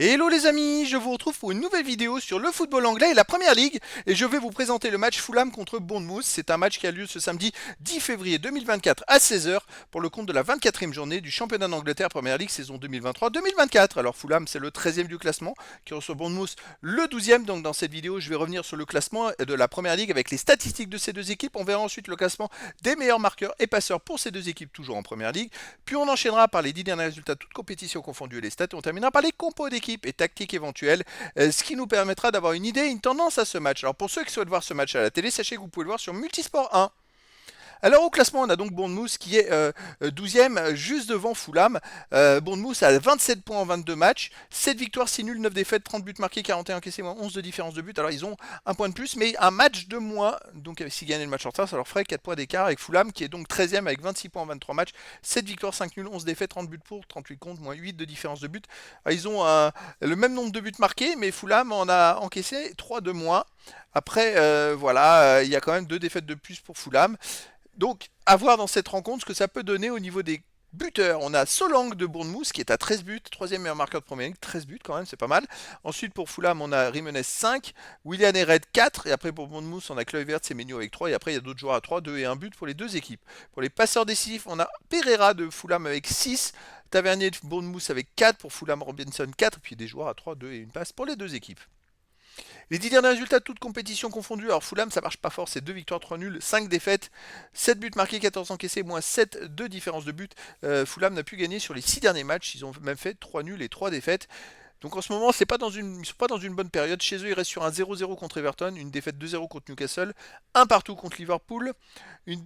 Hello les amis, je vous retrouve pour une nouvelle vidéo sur le football anglais et la Première Ligue et je vais vous présenter le match Fulham contre Bournemouth. C'est un match qui a lieu ce samedi 10 février 2024 à 16h pour le compte de la 24e journée du championnat d'Angleterre Première Ligue saison 2023-2024. Alors Fulham c'est le 13e du classement qui reçoit Bournemouth le 12e. Donc dans cette vidéo je vais revenir sur le classement de la Première Ligue avec les statistiques de ces deux équipes. On verra ensuite le classement des meilleurs marqueurs et passeurs pour ces deux équipes toujours en Première Ligue. Puis on enchaînera par les 10 derniers résultats toutes compétitions confondues et les stats et on terminera par les compos d'équipes et tactiques éventuelles, ce qui nous permettra d'avoir une idée et une tendance à ce match. Alors pour ceux qui souhaitent voir ce match à la télé, sachez que vous pouvez le voir sur Multisport 1. Alors au classement, on a donc Bournemouth qui est 12e, juste devant Fulham. Bournemouth a 27 points en 22 matchs, 7 victoires, 6 nuls, 9 défaites, 30 buts marqués, 41 encaissés, moins 11 de différence de but. Alors ils ont un point de plus, mais un match de moins. Donc s'ils gagnaient le match en retard, ça leur ferait 4 points d'écart avec Fulham qui est donc 13e avec 26 points en 23 matchs, 7 victoires, 5 nuls, 11 défaites, 30 buts pour, 38 contre, moins 8 de différence de but. Alors, ils ont le même nombre de buts marqués, mais Fulham en a encaissé 3 de moins. Après, il y a quand même 2 défaites de plus pour Fulham. Donc, à voir dans cette rencontre ce que ça peut donner au niveau des buteurs. On a Solanke de Bournemouth qui est à 13 buts, troisième meilleur marqueur de Premier League, 13 buts quand même, c'est pas mal. Ensuite pour Fulham, on a Jimenez 5, Willian et Red 4, et après pour Bournemouth, on a Kluivert, Semenyo avec 3, et après il y a d'autres joueurs à 3, 2 et 1 but pour les deux équipes. Pour les passeurs décisifs, on a Pereira de Fulham avec 6, Tavernier de Bournemouth avec 4, pour Fulham Robinson 4, et puis des joueurs à 3, 2 et une passe pour les deux équipes. Les 10 derniers résultats de toutes compétitions confondues. Alors Fulham, ça marche pas fort, c'est 2 victoires, 3 nuls, 5 défaites, 7 buts marqués, 14 encaissés, moins 7 de différence de but. Fulham n'a pu gagner sur les 6 derniers matchs, ils ont même fait 3 nuls et 3 défaites. Donc en ce moment, ils ne sont pas dans une bonne période. Chez eux, ils restent sur un 0-0 contre Everton, une défaite 2-0 contre Newcastle, un partout contre Liverpool, une,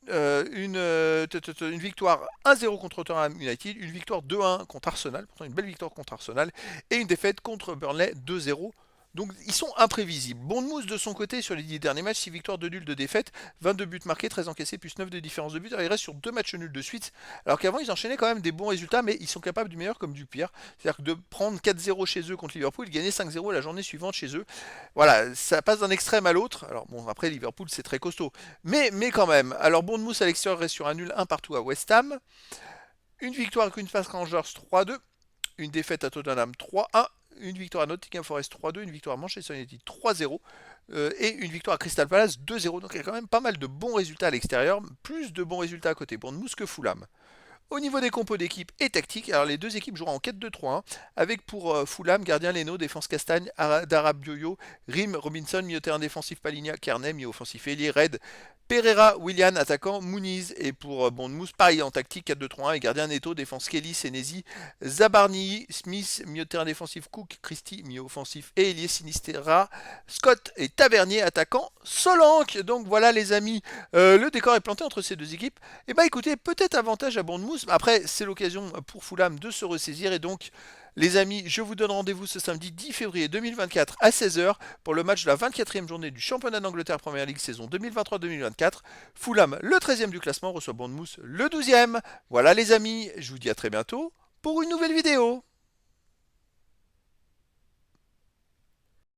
une victoire 1-0 contre Tottenham United, une victoire 2-1 contre Arsenal, pourtant une belle victoire contre Arsenal, et une défaite contre Burnley 2-0. Donc ils sont imprévisibles. Bournemouth de son côté sur les 10 derniers matchs, 6 victoires, 2 nuls, 2 défaites, 22 buts marqués, 13 encaissés, plus 9 de différence de but. Alors ils restent sur 2 matchs nuls de suite, alors qu'avant ils enchaînaient quand même des bons résultats, mais ils sont capables du meilleur comme du pire. C'est-à-dire que de prendre 4-0 chez eux contre Liverpool, ils gagnaient 5-0 la journée suivante chez eux. Voilà, ça passe d'un extrême à l'autre. Alors bon, après Liverpool c'est très costaud, mais quand même. Alors Bournemouth à l'extérieur reste sur un nul 1 partout à West Ham. Une victoire avec une face Rangers 3-2, une défaite à Tottenham 3-1, une victoire à Nottingham Forest 3-2, une victoire à Manchester United 3-0 et une victoire à Crystal Palace 2-0. Donc il y a quand même pas mal de bons résultats à l'extérieur, plus de bons résultats à côté Bournemouth que Fulham. Au niveau des compos d'équipe et tactique, alors les deux équipes joueront en 4-2-3-1 avec pour Fulham gardien Leno, défense Castagne, Darabioyo, Rim, Robinson, milieu terrain défensif Paligna, Carnet, milieu offensif Elie, Red, Pereira, Willian, attaquant, Muniz et pour Bournemouth, pareil en tactique 4-2-3-1 et gardien Neto, défense Kelly, Senesi, Zabarni, Smith, milieu terrain défensif Cook, Christie, milieu offensif et Elie Sinistera, Scott et Tavernier, attaquant Solanke. Donc voilà les amis, le décor est planté entre ces deux équipes. Et bah écoutez, peut-être avantage à Bournemouth, après c'est l'occasion pour Fulham de se ressaisir et donc les amis, je vous donne rendez-vous ce samedi 10 février 2024 à 16h pour le match de la 24e journée du championnat d'Angleterre Première Ligue saison 2023-2024. Fulham, le 13e du classement, reçoit Bournemouth, le 12e. Voilà les amis, je vous dis à très bientôt pour une nouvelle vidéo.